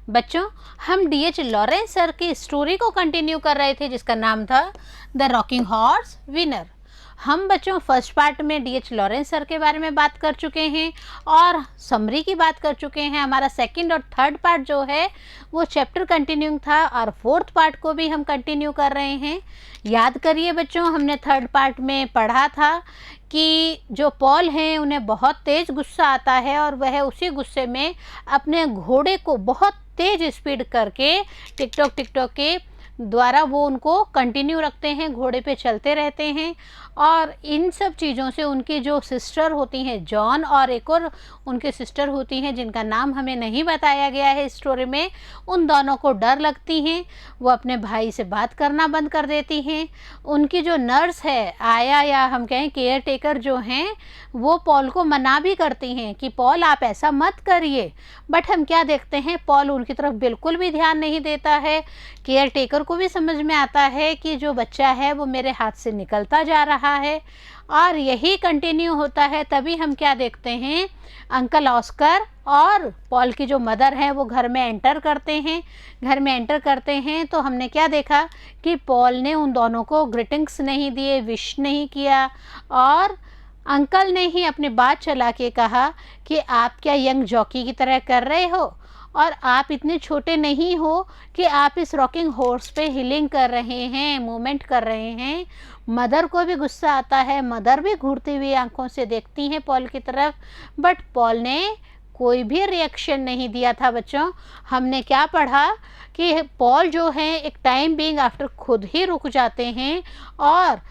बच्चों, हम DH Lawrence sir की स्टोरी को कंटिन्यू कर रहे थे जिसका नाम था द रॉकिंग हॉर्स विनर। हम बच्चों फर्स्ट पार्ट में डीएच लॉरेंस सर के बारे में बात कर चुके हैं और समरी की बात कर चुके हैं। हमारा सेकंड और थर्ड पार्ट जो है वो चैप्टर कंटिन्यूइंग था और फोर्थ पार्ट को भी हम कंटिन्यू कर रहे हैं। याद करिए बच्चों, हमने थर्ड पार्ट में पढ़ा था कि जो पॉल हैं उन्हें बहुत तेज़ गुस्सा आता है और वह उसी गुस्से में अपने घोड़े को बहुत तेज़ स्पीड करके टिकटॉक टिकटॉक के द्वारा वो उनको कंटिन्यू रखते हैं, घोड़े पे चलते रहते हैं। और इन सब चीज़ों से उनकी जो सिस्टर होती हैं जॉन और एक और उनकी सिस्टर होती हैं जिनका नाम हमें नहीं बताया गया है स्टोरी में, उन दोनों को डर लगती हैं। वो अपने भाई से बात करना बंद कर देती हैं। उनकी जो नर्स है आया या हम कहें केयर टेकर जो हैं वो पॉल को मना भी करती हैं कि पॉल आप ऐसा मत करिए, बट हम क्या देखते हैं पॉल उनकी तरफ बिल्कुल भी ध्यान नहीं देता है। केयर टेकर को भी समझ में आता है कि जो बच्चा है वो मेरे हाथ से निकलता जा रहा है और यही कंटिन्यू होता है। तभी हम क्या देखते हैं, अंकल ऑस्कर और पॉल की जो मदर है वो घर में एंटर करते हैं। घर में एंटर करते हैं तो हमने क्या देखा कि पॉल ने उन दोनों को ग्रीटिंग्स नहीं दिए, विश नहीं किया और अंकल ने ही अपनी बात चला के कहा कि आप क्या यंग जॉकी की तरह कर रहे हो और आप इतने छोटे नहीं हो कि आप इस रॉकिंग हॉर्स पे हीलिंग कर रहे हैं, मूवमेंट कर रहे हैं। मदर को भी गुस्सा आता है, मदर भी घूरती हुई आंखों से देखती हैं पॉल की तरफ, बट पॉल ने कोई भी रिएक्शन नहीं दिया था। बच्चों, हमने क्या पढ़ा कि पॉल जो है एक टाइम बीइंग आफ्टर खुद ही रुक जाते हैं और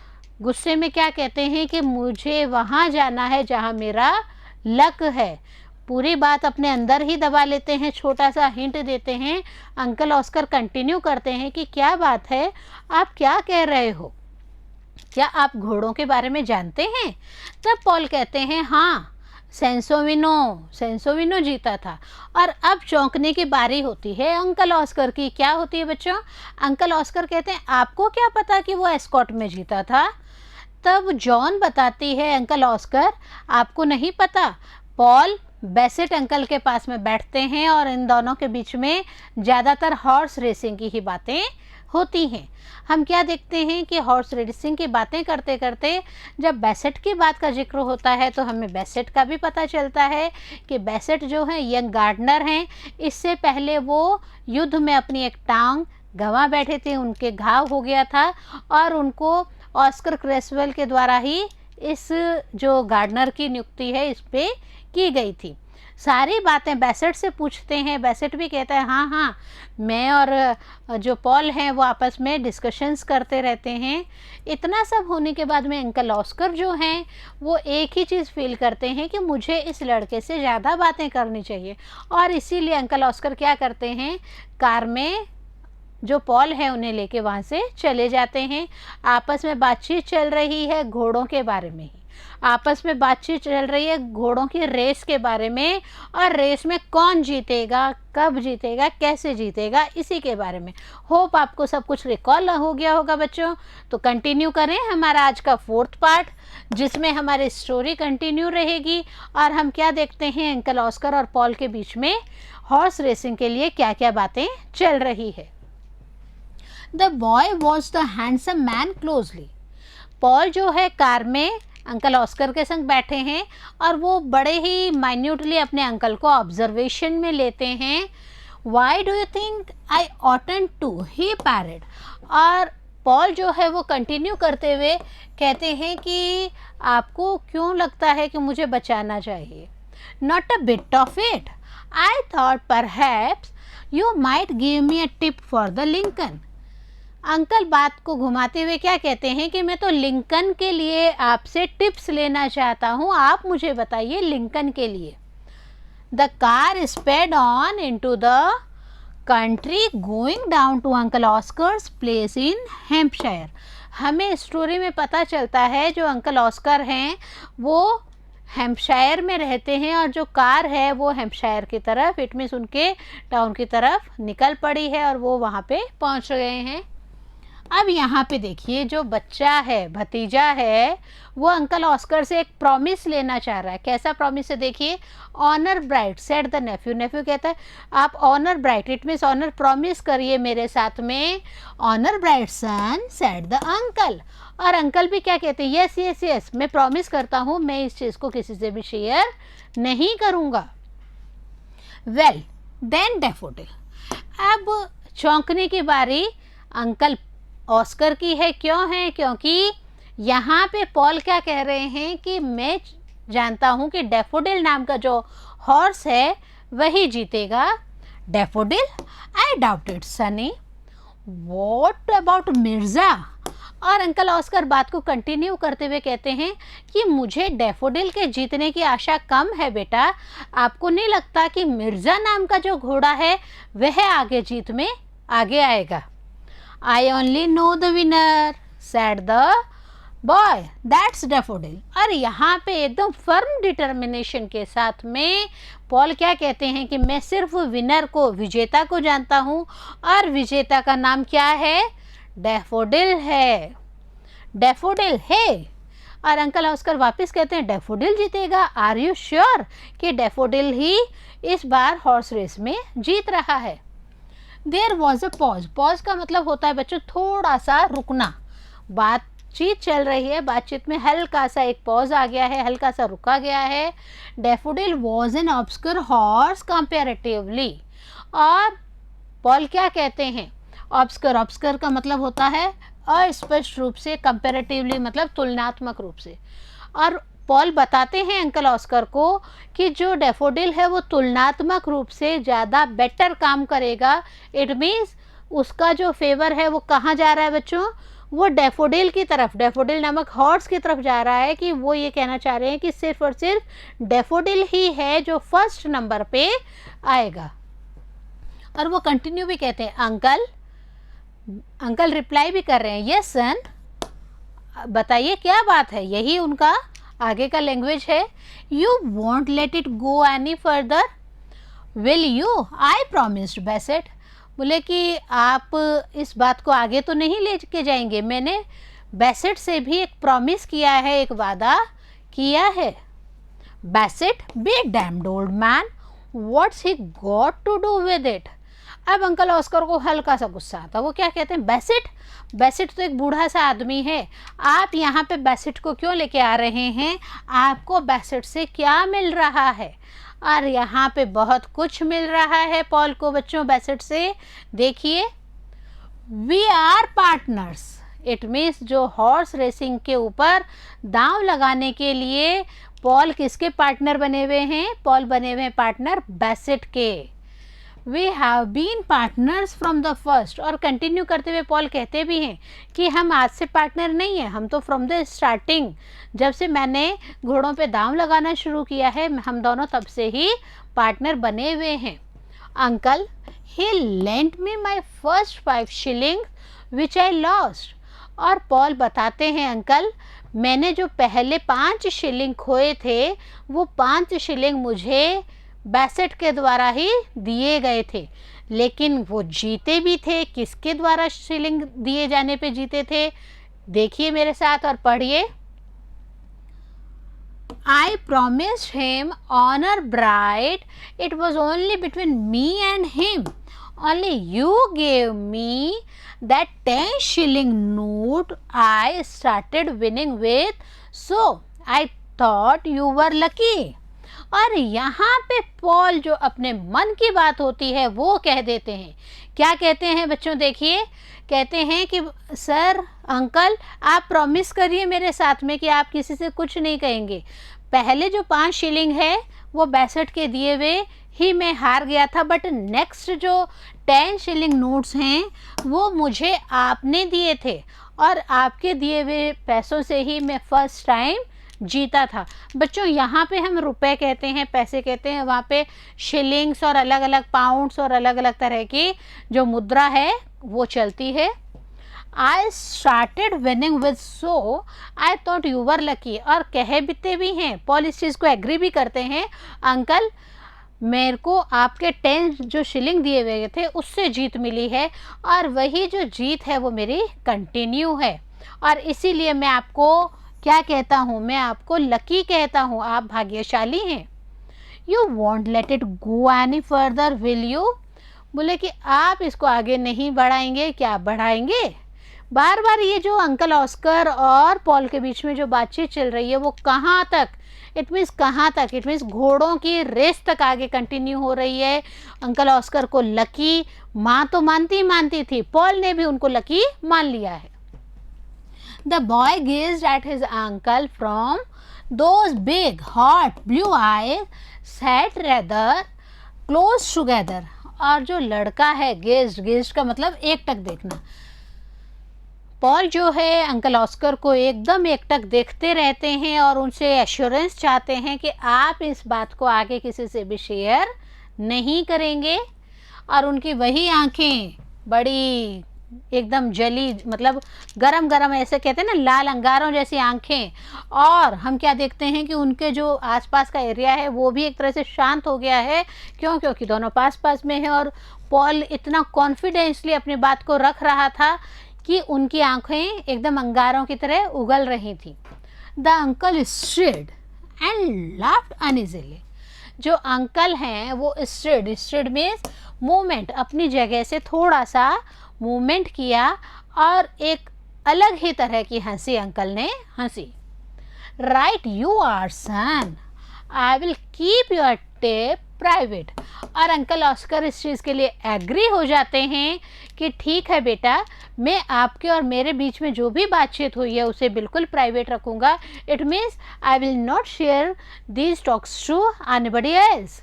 गुस्से में क्या कहते हैं कि मुझे वहाँ जाना है जहाँ मेरा लक है। पूरी बात अपने अंदर ही दबा लेते हैं, छोटा सा हिंट देते हैं। अंकल ऑस्कर कंटिन्यू करते हैं कि क्या बात है, आप क्या कह रहे हो, क्या आप घोड़ों के बारे में जानते हैं? तब पॉल कहते हैं हाँ, सेंसोविनो जीता था। और अब चौंकने की बारी होती है अंकल ऑस्कर की। क्या होती है बच्चों? अंकल ऑस्कर कहते हैं आपको क्या पता कि वो एस्कॉट में जीता था? तब जॉन बताती है अंकल ऑस्कर आपको नहीं पता, पॉल बेसेट अंकल के पास में बैठते हैं और इन दोनों के बीच में ज़्यादातर हॉर्स रेसिंग की ही बातें होती हैं। हम क्या देखते हैं कि हॉर्स रेसिंग की बातें करते करते जब बेसेट की बात का जिक्र होता है तो हमें बेसेट का भी पता चलता है कि बेसेट जो है यंग गार्डनर हैं। इससे पहले वो युद्ध में अपनी एक टांग गंवा बैठे थे, उनके घाव हो गया था और उनको ऑस्कर क्रेसवेल के द्वारा ही इस जो गार्डनर की नियुक्ति है इस पे की गई थी। सारी बातें बेसेट से पूछते हैं। बेसेट भी कहता है हाँ हाँ, मैं और जो पॉल हैं वो आपस में डिस्कशंस करते रहते हैं। इतना सब होने के बाद में अंकल ऑस्कर जो हैं वो एक ही चीज़ फील करते हैं कि मुझे इस लड़के से ज़्यादा बातें करनी चाहिए और इसीलिए अंकल ऑस्कर क्या करते हैं, कार में जो पॉल है उन्हें लेके वहाँ से चले जाते हैं। आपस में बातचीत चल रही है घोड़ों के बारे में ही, आपस में बातचीत चल रही है घोड़ों की रेस के बारे में और रेस में कौन जीतेगा, कब जीतेगा, कैसे जीतेगा, इसी के बारे में। होप आपको सब कुछ रिकॉल हो गया होगा बच्चों। तो कंटिन्यू करें हमारा आज का फोर्थ पार्ट जिसमें हमारी स्टोरी कंटिन्यू रहेगी और हम क्या देखते हैं अंकल ऑस्कर और पॉल के बीच में हॉर्स रेसिंग के लिए क्या क्या बातें चल रही है। The boy watch the handsome man closely. Paul जो है कार में अंकल ऑस्कर के संग बैठे हैं और वो बड़े ही माइन्यूटली अपने अंकल को ऑब्जर्वेशन में लेते हैं। Why do you think I oughtn't to, he parried. और पॉल जो है वो कंटिन्यू करते हुए कहते हैं कि आपको क्यों लगता है कि मुझे बचाना चाहिए? Not a bit of it, I thought perhaps you might give me a tip for the Lincoln. Uncle बात को घुमाते हुए क्या कहते हैं कि मैं तो लिंकन के लिए आपसे टिप्स लेना चाहता हूँ, आप मुझे बताइए लिंकन के लिए। The car sped on into the country going down to uncle Oscar's place in Hampshire. हमें स्टोरी में पता चलता है जो अंकल ऑस्कर हैं वो हैम्पशायर में रहते हैं और जो कार है वो हैम्पशायर की तरफ, इट मीन्स उनके टाउन की तरफ निकल पड़ी है और वो वहाँ पे पहुँच गए हैं। अब यहाँ पे देखिए, जो बच्चा है, भतीजा है, वो अंकल ऑस्कर से एक प्रॉमिस लेना चाह रहा है। कैसा प्रॉमिस है देखिए, honour bright said the nephew. Nephew कहता है आप honour bright, it means honour promise करिए मेरे साथ में। Honour bright son said the uncle, और अंकल भी क्या कहते हैं, यस यस यस, मैं प्रॉमिस करता हूँ मैं इस चीज़ को किसी से भी शेयर नहीं करूँगा। वेल देन डैफोडिल, अब चौंकने की बारी अंकल ऑस्कर की है। क्यों है? क्योंकि यहाँ पे पॉल क्या कह रहे हैं कि मैं जानता हूँ कि डैफोडिल नाम का जो हॉर्स है वही जीतेगा। Daffodil, I doubt it Sunny, what about Mirza? और अंकल ऑस्कर बात को कंटिन्यू करते हुए कहते हैं कि मुझे डैफोडिल के जीतने की आशा कम है बेटा। आपको नहीं लगता कि मिर्ज़ा नाम का जो घोड़ा है वह आगे जीत में आगे आएगा? I only know the winner said the boy, that's daffodil. और यहाँ पे एकदम फर्म डिटर्मिनेशन के साथ में पॉल क्या कहते हैं कि मैं सिर्फ विनर को, विजेता को जानता हूँ, और विजेता का नाम क्या है? डैफोडिल है। डैफोडिल है। और अंकल ऑस्कर वापस कहते हैं डैफोडिल जीतेगा। आर यू श्योर कि डैफोडिल ही इस बार हॉर्स रेस में जीत रहा है? There was a pause. Pause का मतलब होता है बच्चों थोड़ा सा रुकना। बातचीत चल रही है, बातचीत में हल्का सा एक पॉज आ गया है, हल्का सा रुका गया है। Daffodil was an obscure horse comparatively. और पॉल क्या कहते हैं? ऑब्सक्योर, ऑब्सक्योर का मतलब होता है अस्पष्ट रूप से, कंपैरेटिवली मतलब तुलनात्मक रूप से। और पॉल बताते हैं अंकल ऑस्कर को कि जो डैफोडिल है वो तुलनात्मक रूप से ज़्यादा बेटर काम करेगा। इट मीन्स उसका जो फेवर है वो कहाँ जा रहा है बच्चों? वो डैफोडिल की तरफ, डैफोडिल नामक हॉर्स की तरफ जा रहा है। कि वो ये कहना चाह रहे हैं कि सिर्फ और सिर्फ डैफोडिल ही है जो फर्स्ट नंबर पे आएगा। और वो कंटिन्यू भी कहते हैं अंकल, अंकल रिप्लाई भी कर रहे हैं यस सन, बताइए क्या बात है, यही उनका आगे का लैंग्वेज है। You won't let it go any further will you? I promised बेसेट। बोले कि आप इस बात को आगे तो नहीं ले के जाएंगे, मैंने बेसेट से भी एक प्रॉमिस किया है, एक वादा किया है। Bassett, be damned old man, what's he got to do with it? अब अंकल ऑस्कर को हल्का सा गुस्सा आता। वो क्या कहते हैं? बेसेट, बेसेट तो एक बूढ़ा सा आदमी है, आप यहाँ पे बेसेट को क्यों लेके आ रहे हैं? आपको बेसेट से क्या मिल रहा है? और यहाँ पे बहुत कुछ मिल रहा है पॉल को बच्चों बेसेट से। देखिए, we are partners. It means जो हॉर्स रेसिंग के ऊपर दांव लगाने के लिए पॉल किसके पार्टनर बने हुए हैं? पॉल बने हुए हैं पार्टनर बेसेट के। We have been partners from the first. और कंटिन्यू करते हुए पॉल कहते भी हैं कि हम आज से पार्टनर नहीं हैं, हम तो फ्रॉम द स्टार्टिंग, जब से मैंने घोड़ों पे दांव लगाना शुरू किया है, हम दोनों तब से ही पार्टनर बने हुए हैं। Uncle, he lent me my first 5 shilling which I lost. और पॉल बताते हैं अंकल, मैंने जो पहले 5 शिलिंग खोए थे वो 5 शिलिंग मुझे बेसेट के द्वारा ही दिए गए थे। लेकिन वो जीते भी थे। किसके द्वारा शिलिंग दिए जाने पे जीते थे? देखिए मेरे साथ और पढ़िए। I promised him honor bright. It was only between me and him. Only you gave me that 10 shilling note I started winning with. So I thought you were lucky. और यहाँ पे पॉल जो अपने मन की बात होती है वो कह देते हैं। क्या कहते हैं बच्चों? देखिए, कहते हैं कि सर, अंकल, आप प्रॉमिस करिए मेरे साथ में कि आप किसी से कुछ नहीं कहेंगे। पहले जो 5 शिलिंग है वो बेसेट के दिए हुए ही मैं हार गया था, बट नेक्स्ट जो 10 शिलिंग नोट्स हैं वो मुझे आपने दिए थे, और आपके दिए हुए पैसों से ही मैं फर्स्ट टाइम जीता था। बच्चों, यहाँ पे हम रुपए कहते हैं, पैसे कहते हैं, वहाँ पे शिलिंग्स और अलग अलग पाउंड्स और अलग अलग तरह की जो मुद्रा है वो चलती है। I started winning with, so I thought you were lucky. और कह बीते भी हैं, पॉल इस चीज़ को एग्री भी करते हैं। अंकल, मेरे को आपके 10 जो शिलिंग दिए हुए थे उससे जीत मिली है, और वही जो जीत है वो मेरी कंटिन्यू है, और इसीलिए मैं आपको क्या कहता हूँ, मैं आपको लकी कहता हूँ, आप भाग्यशाली हैं। You won't let it go any further will you? बोले कि आप इसको आगे नहीं बढ़ाएंगे, क्या बढ़ाएंगे? बार बार ये जो अंकल ऑस्कर और पॉल के बीच में जो बातचीत चल रही है वो कहाँ तक, इट मीन्स कहाँ तक, इट मीन्स घोड़ों की रेस तक आगे कंटिन्यू हो रही है। अंकल ऑस्कर को लकी माँ तो मानती थी, पॉल ने भी उनको लकी मान लिया है। The boy gazed at his uncle from those big hot blue eyes set rather close together. और जो लड़का है, गेज्ड का मतलब एकटक देखना, पॉल जो है अंकल ऑस्कर को एकदम एकटक देखते रहते हैं और उनसे एश्योरेंस चाहते हैं कि आप इस बात को आगे किसी से भी शेयर नहीं करेंगे। और उनकी वही आंखें बड़ी एकदम जली, मतलब गरम गरम, ऐसे कहते हैं ना, लाल अंगारों जैसी आंखें। और हम क्या देखते हैं कि उनके जो आसपास का एरिया है वो भी एक तरह से शांत हो गया है। क्यों? क्योंकि दोनों पास पास में है और पॉल इतना कॉन्फिडेंसली अपनी बात को रख रहा था कि उनकी आंखें एकदम अंगारों की तरह उगल रही थी। The uncle stared and laughed uneasily. जो अंकल हैं वो स्ट्रेड मीन्स मूवमेंट, अपनी जगह से थोड़ा सा मूवमेंट किया और एक अलग ही तरह की हंसी अंकल ने हंसी। Right you are son, I will keep your tape private. और अंकल ऑस्कर इस चीज़ के लिए एग्री हो जाते हैं कि ठीक है बेटा, मैं आपके और मेरे बीच में जो भी बातचीत हुई है उसे बिल्कुल प्राइवेट रखूँगा। It means I will not share these talks to anybody else.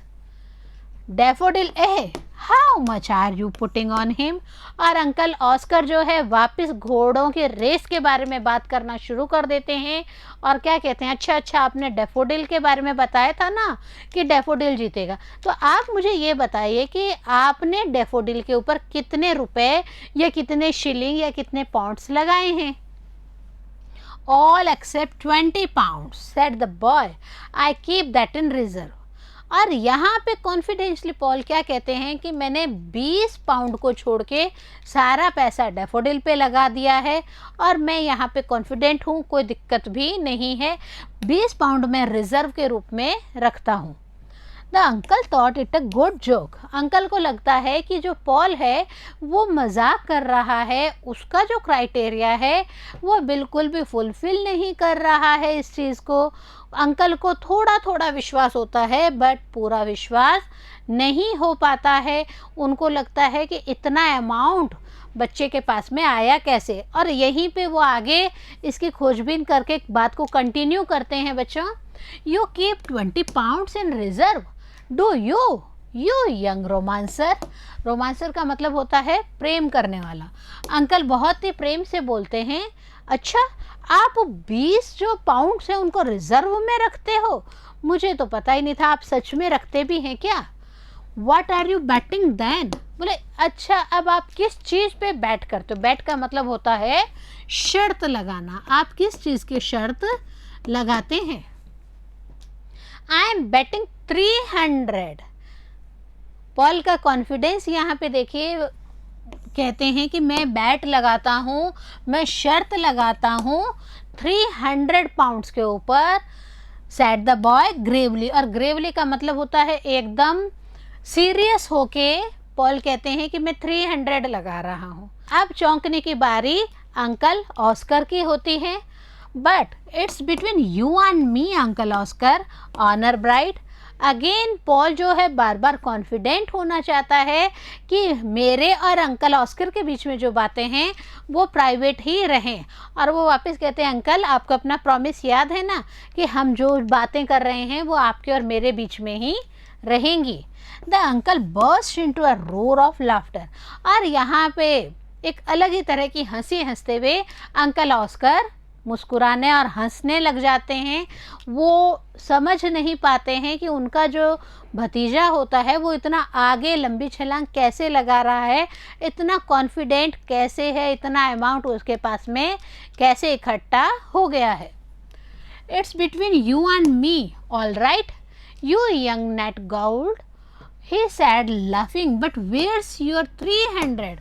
Daffodil eh, how much are you putting on him? और अंकल ऑस्कर जो है वापस घोड़ों के रेस के बारे में बात करना शुरू कर देते हैं और क्या कहते हैं, अच्छा आपने डैफोडिल के बारे में बताया था ना कि डैफोडिल जीतेगा, तो आप मुझे ये बताइए कि आपने डैफोडिल के ऊपर कितने रुपए या कितने शिलिंग या कितने पाउंड्स लगाए हैं? All except 20 pounds, said the boy. I keep that in reserve. और यहाँ पे कॉन्फिडेंशली पॉल क्या कहते हैं कि मैंने 20 पाउंड को छोड़ के सारा पैसा डैफोडिल पे लगा दिया है और मैं यहाँ पे कॉन्फिडेंट हूँ, कोई दिक्कत भी नहीं है, 20 पाउंड मैं रिजर्व के रूप में रखता हूँ। The uncle thought it a good joke. Uncle को लगता है कि जो पॉल है वो मजाक कर रहा है, उसका जो क्राइटेरिया है वो बिल्कुल भी फुलफिल नहीं कर रहा है इस चीज़ को। अंकल को थोड़ा थोड़ा विश्वास होता है बट पूरा विश्वास नहीं हो पाता है। उनको लगता है कि इतना अमाउंट बच्चे के पास में आया कैसे, और यहीं पे वो आगे इसकी खोजबीन करके बात को कंटिन्यू करते हैं। बच्चों, you keep 20 pounds in reserve, do you young romancer. Romancer का मतलब होता है प्रेम करने वाला। अंकल बहुत ही प्रेम से बोलते हैं, अच्छा आप 20 जो पाउंड्स हैं उनको रिजर्व में रखते हो? मुझे तो पता ही नहीं था, आप सच में रखते भी हैं क्या? What are you betting then? बोले अच्छा अब आप किस चीज़ पे बैट करते हो? बैट का मतलब होता है शर्त लगाना। आप किस चीज़ की शर्त लगाते हैं? I am betting 300। पॉल का कॉन्फिडेंस यहाँ पे देखिए, कहते हैं कि मैं बैट लगाता हूँ, मैं शर्त लगाता हूँ 300 पाउंड्स के ऊपर, सेड द बॉय ग्रेवली। और ग्रेवली का मतलब होता है एकदम सीरियस होके पॉल कहते हैं कि मैं 300 लगा रहा हूँ। अब चौंकने की बारी अंकल ऑस्कर की होती है। But it's between you and me uncle Oscar, honour bright. Again Paul जो है बार बार कॉन्फिडेंट होना चाहता है कि मेरे और अंकल ऑस्कर के बीच में जो बातें हैं वो प्राइवेट ही रहें। और वो वापस कहते हैं, अंकल आपको अपना प्रॉमिस याद है ना कि हम जो बातें कर रहे हैं वो आपके और मेरे बीच में ही रहेंगी। The uncle burst into a roar of laughter. और यहाँ पे एक अलग ही तरह की हंसी हंसते हुए अंकल ऑस्कर मुस्कुराने और हंसने लग जाते हैं। वो समझ नहीं पाते हैं कि उनका जो भतीजा होता है वो इतना आगे लंबी छलांग कैसे लगा रहा है, इतना कॉन्फिडेंट कैसे है, इतना अमाउंट उसके पास में कैसे इकट्ठा हो गया है। It's between you and me, all right you young Nat Gould. He said laughing, but where's your 300?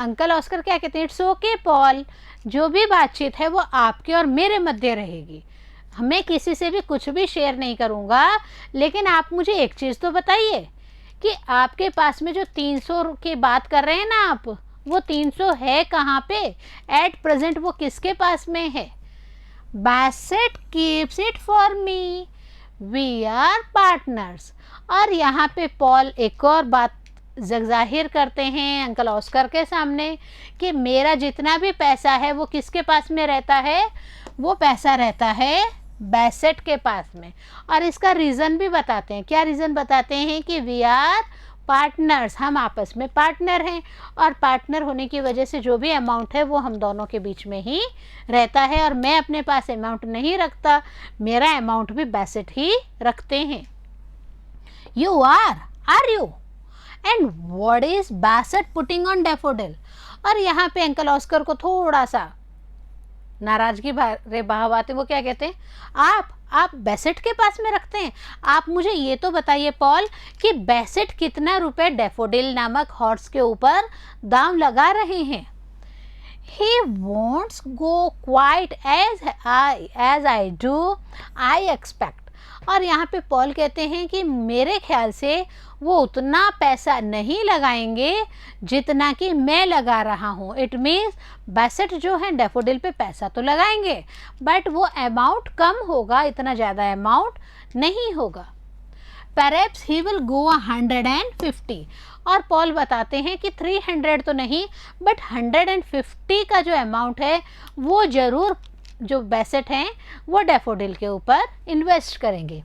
Uncle Oscar क्या कहते हैं, इट्स ओके पॉल, जो भी बातचीत है वो आपके और मेरे मध्य रहेगी, मैं किसी से भी कुछ भी शेयर नहीं करूँगा, लेकिन आप मुझे एक चीज़ तो बताइए कि आपके पास में जो 300 की बात कर रहे हैं ना आप, वो 300 है कहाँ पे एट प्रेजेंट, वो किसके पास में है? Bassett keeps it for me, we are partners. और यहाँ पे पॉल एक और बात जाहिर करते हैं अंकल ऑस्कर के सामने कि मेरा जितना भी पैसा है वो किसके पास में रहता है, वो पैसा रहता है बैसेट के पास में। और इसका रीज़न भी बताते हैं, क्या रीज़न बताते हैं कि वी आर पार्टनर्स, हम आपस में पार्टनर हैं, और पार्टनर होने की वजह से जो भी अमाउंट है वो हम दोनों के बीच में ही रहता है, और मैं अपने पास अमाउंट नहीं रखता, मेरा अमाउंट भी बैसेट ही रखते हैं। You are you, and what is Bassett putting on Daffodil? और यहाँ पे अंकल ऑस्कर को थोड़ा सा नाराजगी भरे भाव आते, वो क्या कहते हैं, आप बैसेट के पास में रखते हैं? आप मुझे ये तो बताइए पॉल कि बैसेट कितना रुपए डैफोडिल नामक हॉर्स के ऊपर दाम लगा रहे हैं? He won't go quite as I do, I expect. और यहाँ पे पॉल कहते हैं कि मेरे ख्याल से वो उतना पैसा नहीं लगाएंगे जितना कि मैं लगा रहा हूँ। इट मीन्स बैसेट जो है डैफोडिल पे पैसा तो लगाएंगे, बट वो अमाउंट कम होगा, इतना ज़्यादा अमाउंट नहीं होगा। Perhaps he will go 150। और पॉल बताते हैं कि 300 तो नहीं, बट 150 का जो अमाउंट है वो ज़रूर जो बैसेट हैं वो डैफोडिल के ऊपर इन्वेस्ट करेंगे।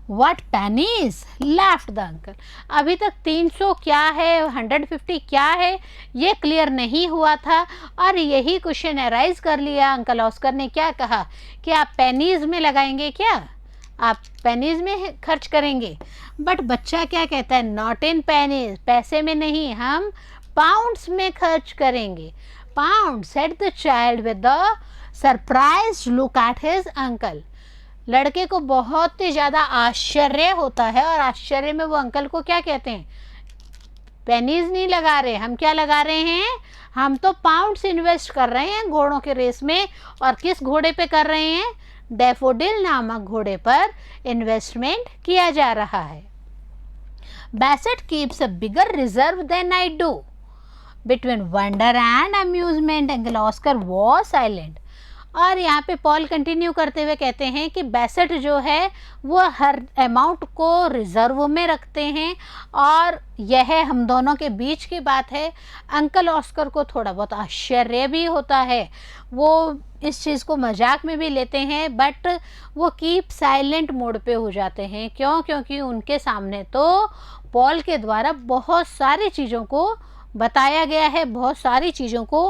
What pennies, laughed the uncle। अभी तक 300 क्या है, 150 क्या है, ये क्लियर नहीं हुआ था, और यही क्वेश्चन अराइज कर लिया। अंकल ऑस्कर ने क्या कहा कि आप पेनीज में लगाएंगे क्या, आप पेनीज में खर्च करेंगे? बट बच्चा क्या कहता है, नॉट इन पेनीज, पैसे में नहीं, हम पाउंड्स में खर्च करेंगे। Pound, said the child with the surprised look at his uncle. लड़के को बहुत ही ज़्यादा आश्चर्य होता है, और आश्चर्य में वो अंकल को क्या कहते हैं, पेनीज नहीं लगा रहे, हम क्या लगा रहे हैं, हम तो पाउंड्स इन्वेस्ट कर रहे हैं घोड़ों के रेस में। और किस घोड़े पे कर रहे हैं, डैफोडिल नामक घोड़े पर इन्वेस्टमेंट किया जा रहा है। Bassett keeps a bigger reserve than I do, between wonder and amusement uncle Oscar was silent. और यहाँ पे पॉल कंटिन्यू करते हुए कहते हैं कि बैसेट जो है वो हर अमाउंट को रिजर्व में रखते हैं, और यह हम दोनों के बीच की बात है। अंकल ऑस्कर को थोड़ा बहुत आश्चर्य भी होता है, वो इस चीज़ को मजाक में भी लेते हैं, बट वो कीप साइलेंट मोड पे हो जाते हैं। क्यों? क्योंकि उनके सामने तो पॉल के द्वारा बहुत सारी चीज़ों को बताया गया है, बहुत सारी चीज़ों को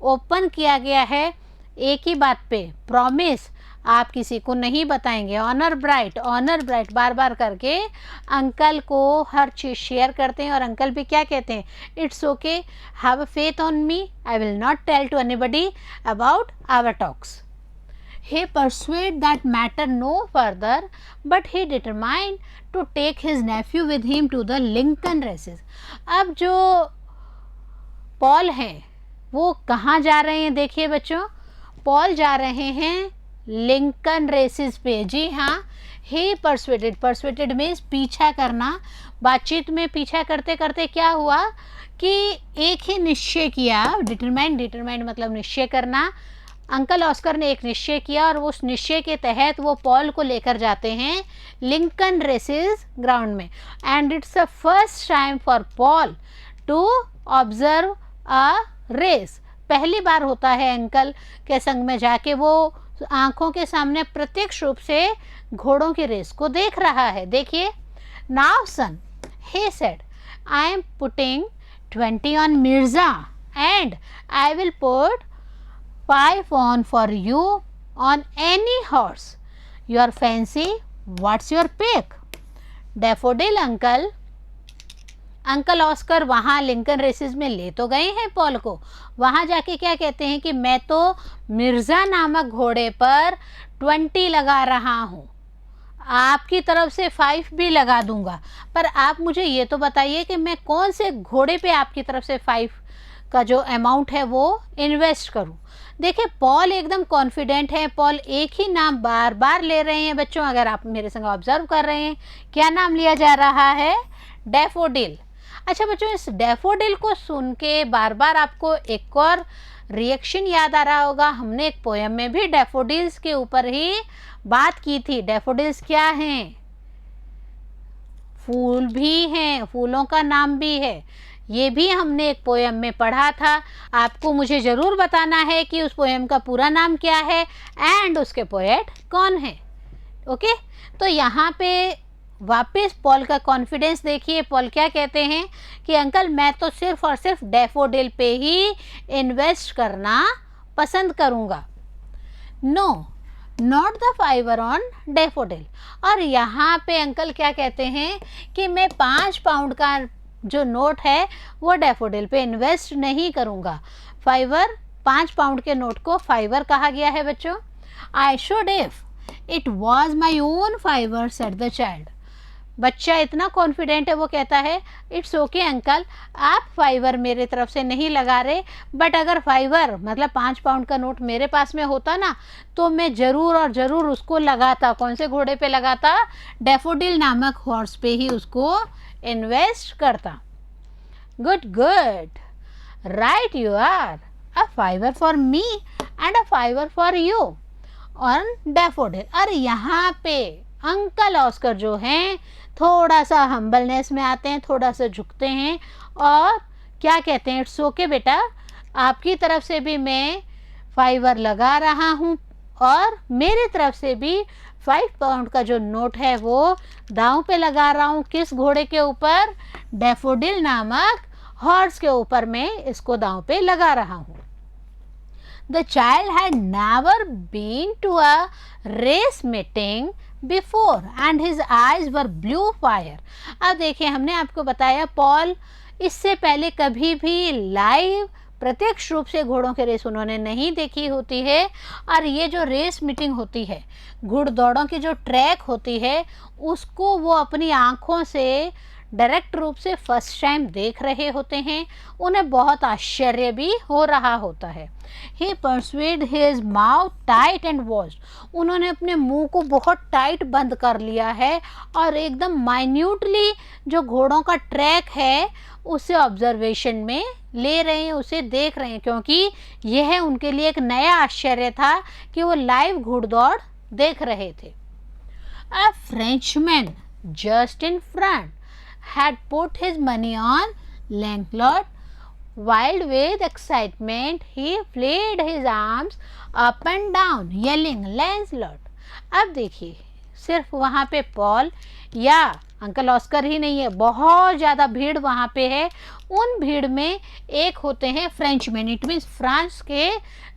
ओपन किया गया है एक ही बात पे, प्रॉमिस आप किसी को नहीं बताएंगे, ऑनर ब्राइट बार बार करके अंकल को हर चीज़ शेयर करते हैं। और अंकल भी क्या कहते हैं, it's okay, have a faith on me, I will not tell to anybody about our talks. He persuaded that matter no further, but he determined to take his nephew with him to the Lincoln races। अब जो Paul हैं वो कहाँ जा रहे हैं, देखिए बच्चों, पॉल जा रहे हैं लिंकन रेसेस पे। जी हाँ, ही परसुएटेड मीन्स पीछा करना। बातचीत में पीछा करते करते क्या हुआ कि एक ही निश्चय किया, डिटरमाइंड मतलब निश्चय करना। अंकल ऑस्कर ने एक निश्चय किया, और उस निश्चय के तहत वो पॉल को लेकर जाते हैं लिंकन रेसेस ग्राउंड में। And it's the first time for Paul to observe a race. पहली बार होता है अंकल के संग में जाके वो आंखों के सामने प्रत्यक्ष रूप से घोड़ों की रेस को देख रहा है। देखिए, now son, he said, I am putting 20 on Mirza and I will put 5 on for you on any horse. Your fancy, what's your pick? Daffodil uncle Oscar वहाँ लिंकन रेसेस में ले तो गए हैं पॉल को, वहाँ जाके क्या कहते हैं कि मैं तो मिर्ज़ा नामक घोड़े पर 20 लगा रहा हूँ, आपकी तरफ से 5 भी लगा दूंगा, पर आप मुझे ये तो बताइए कि मैं कौन से घोड़े पे आपकी तरफ से 5 का जो अमाउंट है वो इन्वेस्ट करूं। देखिए पॉल एकदम कॉन्फिडेंट है, पॉल एक ही नाम बार बार ले रहे हैं बच्चों, अगर आप मेरे संग ऑब्जर्व कर रहे हैं। क्या नाम लिया जा रहा है? डैफोडिल। अच्छा बच्चों, इस डैफोडिल को सुन के बार बार आपको एक और रिएक्शन याद आ रहा होगा। हमने एक पोएम में भी डैफोडिल्स के ऊपर ही बात की थी। डैफोडिल्स क्या हैं? फूल भी हैं, फूलों का नाम भी है। ये भी हमने एक पोएम में पढ़ा था। आपको मुझे ज़रूर बताना है कि उस पोएम का पूरा नाम क्या है एंड उसके पोएट कौन है। ओके, तो यहाँ पे वापस पॉल का कॉन्फिडेंस देखिए। पॉल क्या कहते हैं कि अंकल मैं तो सिर्फ और सिर्फ डैफोडिल पे ही इन्वेस्ट करना पसंद करूँगा। No, not the fiver on Daffodil. और यहाँ पे अंकल क्या कहते हैं कि मैं 5 पाउंड का जो नोट है वो डैफोडिल पे इन्वेस्ट नहीं करूँगा। फाइवर, 5 पाउंड के नोट को फाइवर कहा गया है बच्चों। I should if it was my own fiver, said the child. बच्चा इतना कॉन्फिडेंट है, वो कहता है इट्स ओके अंकल, आप फाइवर मेरे तरफ से नहीं लगा रहे, बट अगर फाइवर मतलब 5 पाउंड का नोट मेरे पास में होता ना तो मैं ज़रूर और ज़रूर उसको लगाता। कौन से घोड़े पे लगाता? डैफोडिल नामक हॉर्स पे ही उसको इन्वेस्ट करता। Good good, right you are. A fiver for me and a fiver for you on Daffodil. और यहाँ पे अंकल ऑस्कर जो हैं थोड़ा सा हम्बलनेस में आते हैं, थोड़ा सा झुकते हैं और क्या कहते हैं, इट्स ओके बेटा, आपकी तरफ से भी मैं फाइवर लगा रहा हूँ और मेरी तरफ से भी 5 पाउंड का जो नोट है वो दांव पे लगा रहा हूँ। किस घोड़े के ऊपर? डैफोडिल नामक हॉर्स के ऊपर मैं इसको दांव पे लगा रहा हूँ। The child had never been to a race meeting before and his eyes were blue fire. अब देखिए, हमने आपको बताया पॉल इससे पहले कभी भी लाइव प्रत्यक्ष रूप से घोड़ों की रेस उन्होंने नहीं देखी होती है। और ये जो रेस मीटिंग होती है, घुड़दौड़ों की जो ट्रैक होती है, उसको वो अपनी आँखों से डायरेक्ट रूप से फर्स्ट टाइम देख रहे होते हैं। उन्हें बहुत आश्चर्य भी हो रहा होता है। He persuade his mouth tight and watched. उन्होंने अपने मुंह को बहुत टाइट बंद कर लिया है और एकदम माइन्यूटली जो घोड़ों का ट्रैक है उसे ऑब्जर्वेशन में ले रहे हैं, उसे देख रहे हैं, क्योंकि यह उनके लिए एक नया आश्चर्य था कि वो लाइव घुड़दौड़ देख रहे थे। A Frenchman just in front had put his money on Lancelot. Wild with excitement, he flailed his arms up and down, yelling, Lancelot. अब देखिए, सिर्फ वहाँ पे पॉल या अंकल ऑस्कर ही नहीं है, बहुत ज़्यादा भीड़ वहाँ पे है। उन भीड़ में एक होते हैं फ्रेंचमैन, इट मीन्स फ्रांस के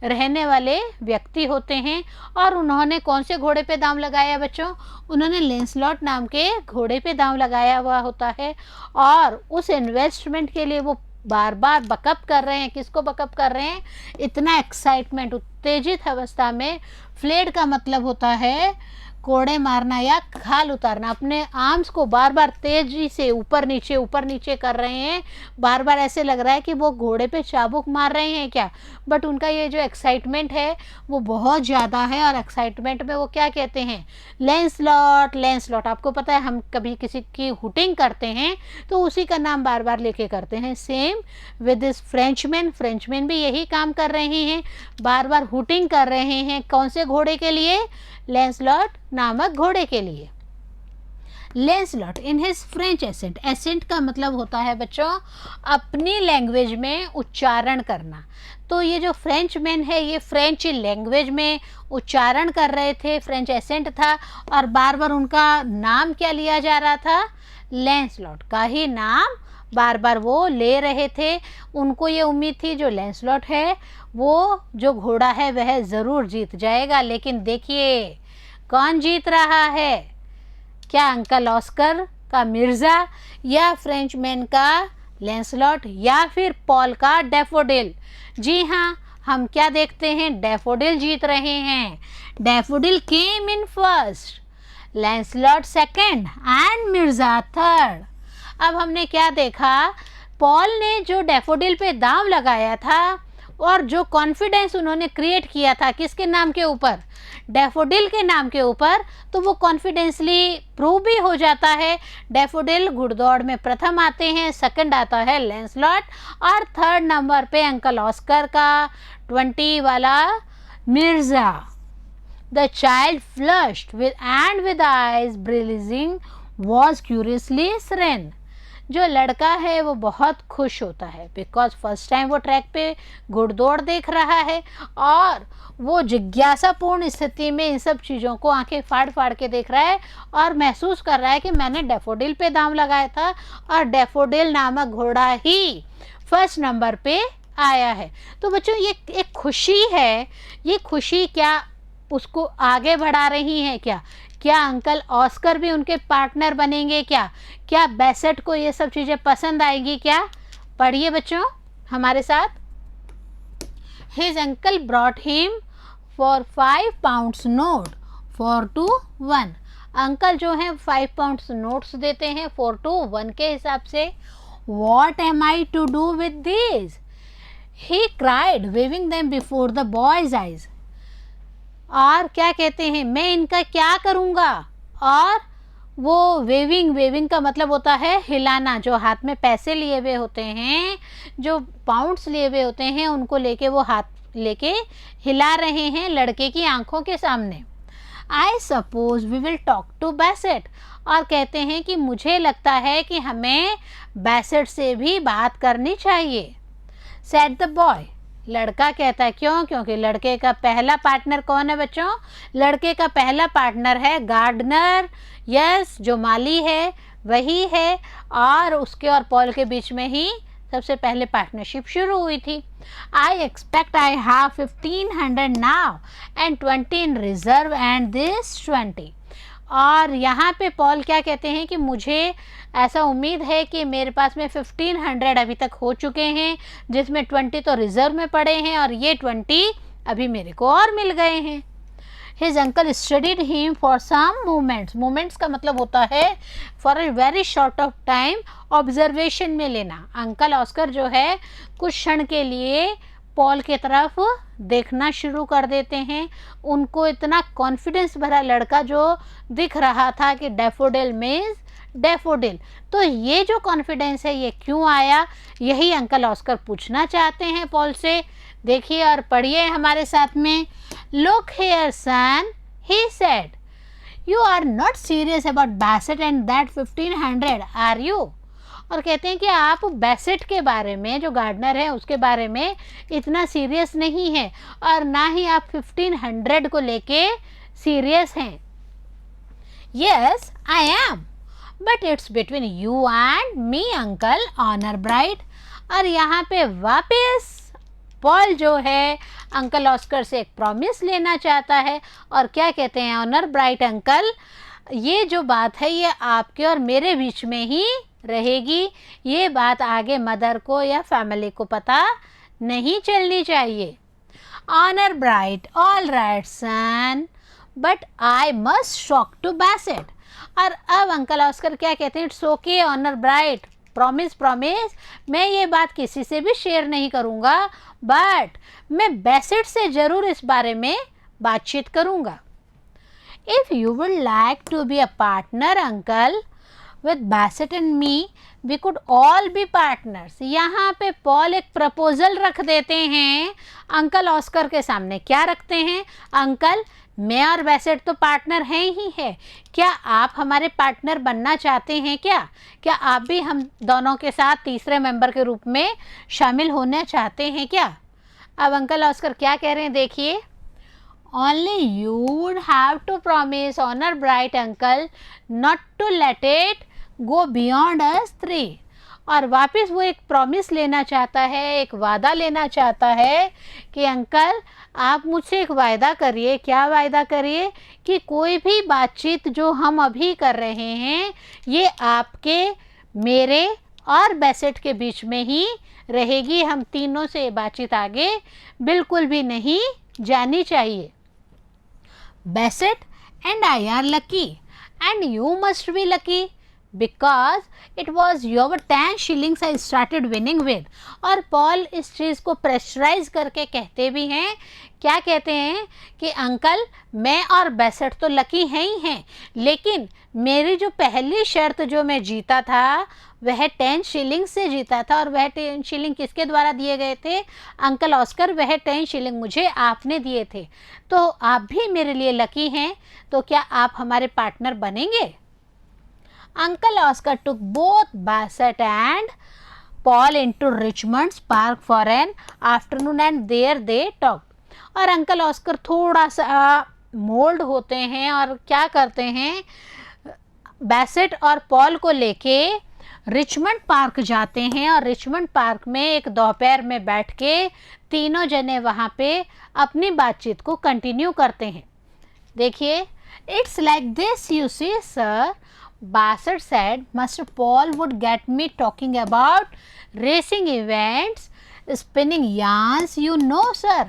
रहने वाले व्यक्ति होते हैं। और उन्होंने कौन से घोड़े पे दांव लगाया बच्चों? उन्होंने लेंसलॉट नाम के घोड़े पे दांव लगाया हुआ होता है और उस इन्वेस्टमेंट के लिए वो बार बार बकअप कर रहे हैं। किसको बकअप कर रहे हैं? इतना एक्साइटमेंट, उत्तेजित अवस्था में। फ्लेड का मतलब होता है कोड़े मारना या खाल उतारना। अपने आर्म्स को बार बार तेजी से ऊपर नीचे कर रहे हैं। बार बार ऐसे लग रहा है कि वो घोड़े पे चाबुक मार रहे हैं क्या, बट उनका ये जो एक्साइटमेंट है वो बहुत ज़्यादा है। और एक्साइटमेंट में वो क्या कहते हैं? लेंसलॉट, लेंसलॉट। आपको पता है हम कभी किसी की हुटिंग करते हैं तो उसी का नाम बार बार लेके करते हैं। Same with this Frenchman, Frenchman भी यही काम कर रहे हैं, बार बार हुटिंग कर रहे हैं। कौन से घोड़े के लिए? लेंसलॉट नामक घोड़े के लिए। Lancelot in his French accent, accent का मतलब होता है बच्चों अपनी लैंग्वेज में उच्चारण करना। तो ये जो फ्रेंच मैन है ये फ्रेंच लैंग्वेज में उच्चारण कर रहे थे, फ्रेंच एसेंट था। और बार बार उनका नाम क्या लिया जा रहा था? लेंसलॉट का ही नाम बार बार वो ले रहे थे। उनको ये उम्मीद थी जो लेंसलॉट है वो जो घोड़ा है वह ज़रूर जीत जाएगा। लेकिन देखिए कौन जीत रहा है? क्या अंकल ऑस्कर का मिर्ज़ा या फ्रेंचमैन का लेंसलॉट या फिर पॉल का डैफोडिल? जी हाँ, हम क्या देखते हैं? डैफोडिल जीत रहे हैं। Daffodil came in first. Lancelot second and Mirza third. अब हमने क्या देखा, पॉल ने जो डैफोडिल पे दांव लगाया था और जो कॉन्फिडेंस उन्होंने क्रिएट किया था किसके नाम के ऊपर, डैफोडिल के नाम के ऊपर, तो वो कॉन्फिडेंसली प्रूव भी हो जाता है। डैफोडिल घुड़दौड़ में प्रथम आते हैं, सेकंड आता है लैंसलॉट और थर्ड नंबर पे अंकल ऑस्कर का 20 वाला Mirza. The child flushed with eyes blazing was curiously serene। जो लड़का है वो बहुत खुश होता है बिकॉज फर्स्ट टाइम वो ट्रैक पे घुड़दौड़ देख रहा है और वो जिज्ञासापूर्ण स्थिति में इन सब चीज़ों को आंखें फाड़ फाड़ के देख रहा है और महसूस कर रहा है कि मैंने डैफोडिल पे दांव लगाया था और डैफोडिल नामक घोड़ा ही फर्स्ट नंबर पे आया है। तो बच्चों ये एक खुशी है, ये खुशी क्या उसको आगे बढ़ा रही है क्या? क्या अंकल ऑस्कर भी उनके पार्टनर बनेंगे क्या? क्या बेसेट को ये सब चीज़ें पसंद आएगी क्या? पढ़िए बच्चों हमारे साथ। His uncle brought him for 5 pounds note 4 to 1। Uncle जो हैं 5 pounds नोट्स देते हैं 4 to 1 के हिसाब से। What am I to do with this, he cried waving them before the boy's eyes. और क्या कहते हैं, मैं इनका क्या करूँगा? और वो वेविंग का मतलब होता है हिलाना, जो हाथ में पैसे लिए हुए होते हैं, जो पाउंड्स लिए हुए होते हैं, उनको लेके वो हाथ लेके हिला रहे हैं लड़के की आंखों के सामने। I suppose we will talk to Bassett. और कहते हैं कि मुझे लगता है कि हमें बैसेट से भी बात करनी चाहिए। Said the boy. लड़का कहता है क्यों? क्योंकि लड़के का पहला पार्टनर कौन है बच्चों? लड़के का पहला पार्टनर है गार्डनर। यस, जो माली है वही है और उसके और पॉल के बीच में ही सबसे पहले पार्टनरशिप शुरू हुई थी। I expect I have 1500 now and 20 in reserve and this 20। और यहाँ पे पॉल क्या कहते हैं कि मुझे ऐसा उम्मीद है कि मेरे पास में 1500 अभी तक हो चुके हैं, जिसमें 20 तो रिजर्व में पड़े हैं और ये 20 अभी मेरे को और मिल गए हैं। His uncle studied him for some moments. Moments का मतलब होता है for a very short of time, observation में लेना। अंकल ऑस्कर जो है कुछ क्षण के लिए पॉल के तरफ देखना शुरू कर देते हैं। उनको इतना कॉन्फिडेंस भरा लड़का जो दिख रहा था कि डैफोडिल मीन्स डैफोडिल। तो ये जो कॉन्फिडेंस है ये क्यों आया, यही अंकल ऑस्कर पूछना चाहते हैं पॉल से। देखिए और पढ़िए हमारे साथ में। Look here son, he said, you are not serious about Bassett and that 1500 are you. और कहते हैं कि आप बैसेट के बारे में, जो गार्डनर है उसके बारे में इतना सीरियस नहीं है और ना ही आप 1500 को लेके सीरियस हैं। Yes I am, but it's between you and me uncle, honour bright. और यहाँ पे वापस पॉल जो है अंकल ऑस्कर से एक प्रॉमिस लेना चाहता है और क्या कहते हैं, ऑनर ब्राइट अंकल, ये जो बात है ये आपके और मेरे बीच में ही रहेगी। ये बात आगे मदर को या फैमिली को पता नहीं चलनी चाहिए। Honour bright, all right son, but I must talk to Bassett. और अब अंकल ऑस्कर क्या कहते हैं, it's okay honour bright, promise मैं ये बात किसी से भी शेयर नहीं करूँगा, बट मैं बैसेट से ज़रूर इस बारे में बातचीत करूँगा। If you would like to be a partner uncle with Bassett and me, we could all be partners. यहाँ पे पॉल एक प्रपोजल रख देते हैं अंकल ऑस्कर के सामने। क्या रखते हैं? अंकल, मैं और बैसेट तो पार्टनर हैं ही है, क्या आप हमारे पार्टनर बनना चाहते हैं क्या? क्या आप भी हम दोनों के साथ तीसरे मेंबर के रूप में शामिल होना चाहते हैं क्या? अब अंकल ऑस्कर क्या कह रहे हैं देखिए। Only you would have to promise, honor bright uncle, not to let it go beyond us three। और वापस वो एक प्रॉमिस लेना चाहता है, एक वादा लेना चाहता है कि अंकल आप मुझसे एक वायदा करिए। क्या वायदा करिए? कि कोई भी बातचीत जो हम अभी कर रहे हैं ये आपके, मेरे और बैसेट के बीच में ही रहेगी। हम तीनों से बातचीत आगे बिल्कुल भी नहीं जानी चाहिए। Bassett and I are lucky and you must be lucky because it was your 10 shillings I started winning with. और पॉल इस चीज़ को प्रेशराइज करके कहते भी हैं, क्या कहते हैं कि अंकल मैं और बेसेट तो लकी हैं ही हैं, लेकिन मेरी जो पहली शर्त जो मैं जीता था वह 10 shillings से जीता था, और वह 10 shilling किसके द्वारा दिए गए थे? अंकल ऑस्कर, वह 10 shilling मुझे आपने दिए थे। तो आप भी मेरे लिए लकी हैं, तो क्या आप हमारे पार्टनर बनेंगे? Uncle Oscar took both Bassett and Paul into Richmond's Park for an afternoon and there they talked। और अंकल ऑस्कर थोड़ा सा मोल्ड होते हैं और क्या करते हैं, बैसेट और पॉल को लेके रिचमंड पार्क जाते हैं, और रिचमंड पार्क में एक दोपहर में बैठ के तीनों जने वहाँ पे अपनी बातचीत को कंटिन्यू करते हैं। देखिए, it's like this you see sir, Bassett said, Master Paul would get me talking about racing events, spinning yarns, you know sir।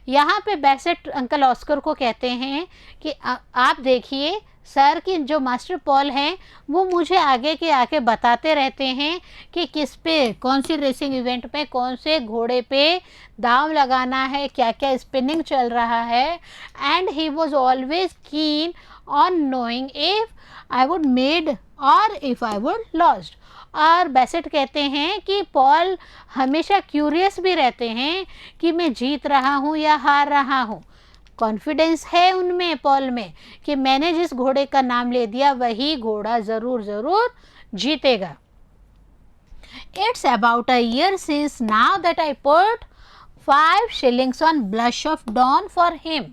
यहाँ पे बैसेट अंकल ऑस्कर को कहते हैं कि आप देखिए सर कि जो मास्टर पॉल हैं वो मुझे आगे के आके बताते रहते हैं कि किस पे, कौन सी रेसिंग इवेंट पे, कौन से घोड़े पे दांव लगाना है, क्या क्या स्पिनिंग चल रहा है। And he was always keen on knowing if I would made और इफ़ आई वुड लॉस्ट। और बैसेट कहते हैं कि पॉल हमेशा क्यूरियस भी रहते हैं कि मैं जीत रहा हूँ या हार रहा हूँ। कॉन्फिडेंस है उनमें, पॉल में, कि मैंने जिस घोड़े का नाम ले दिया वही घोड़ा ज़रूर ज़रूर जीतेगा। It's about a year since now that I put 5 shillings on Blush of Dawn for him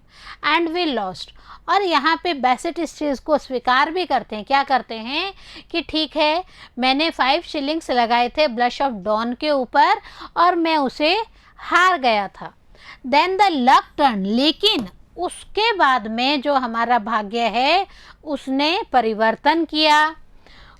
and we lost. और यहाँ पे बैसेट इस चीज़ को स्वीकार भी करते हैं, क्या करते हैं कि ठीक है मैंने 5 shillings लगाए थे ब्लश ऑफ डॉन के ऊपर और मैं उसे हार गया था। देन द लक टर्न, लेकिन उसके बाद में जो हमारा भाग्य है उसने परिवर्तन किया।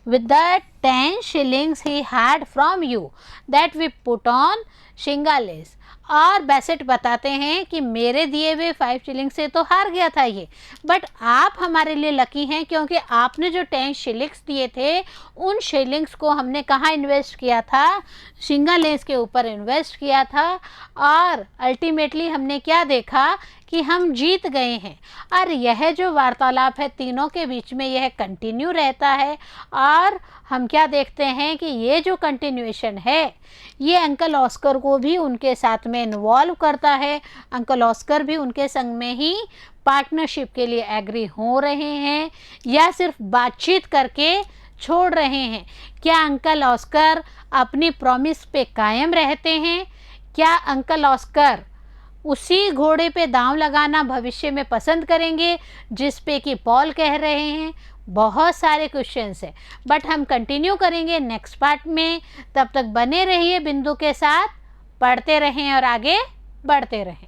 with the 10 shillings he had from you that we put on शिंगालेस। और बैसेट बताते हैं कि मेरे दिए हुए 5 shillings से तो हार गया था ये, बट आप हमारे लिए लकी हैं क्योंकि आपने जो 10 shillings दिए थे उन shillings को हमने कहाँ इन्वेस्ट किया था? शिंगालेस के ऊपर इन्वेस्ट किया था, और अल्टीमेटली हमने क्या देखा कि हम जीत गए हैं। और यह जो वार्तालाप है तीनों के बीच में यह कंटिन्यू रहता है, और हम क्या देखते हैं कि ये जो कंटिन्यूएशन है ये अंकल ऑस्कर को भी उनके साथ में इन्वॉल्व करता है। अंकल ऑस्कर भी उनके संग में ही पार्टनरशिप के लिए एग्री हो रहे हैं या सिर्फ बातचीत करके छोड़ रहे हैं। क्या अंकल ऑस्कर अपनी प्रॉमिस पे कायम रहते हैं? क्या अंकल ऑस्कर उसी घोड़े पे दांव लगाना भविष्य में पसंद करेंगे जिस पे कि पॉल कह रहे हैं? बहुत सारे क्वेश्चंस हैं, बट हम कंटिन्यू करेंगे नेक्स्ट पार्ट में। तब तक बने रहिए बिंदु के साथ, पढ़ते रहें और आगे बढ़ते रहें।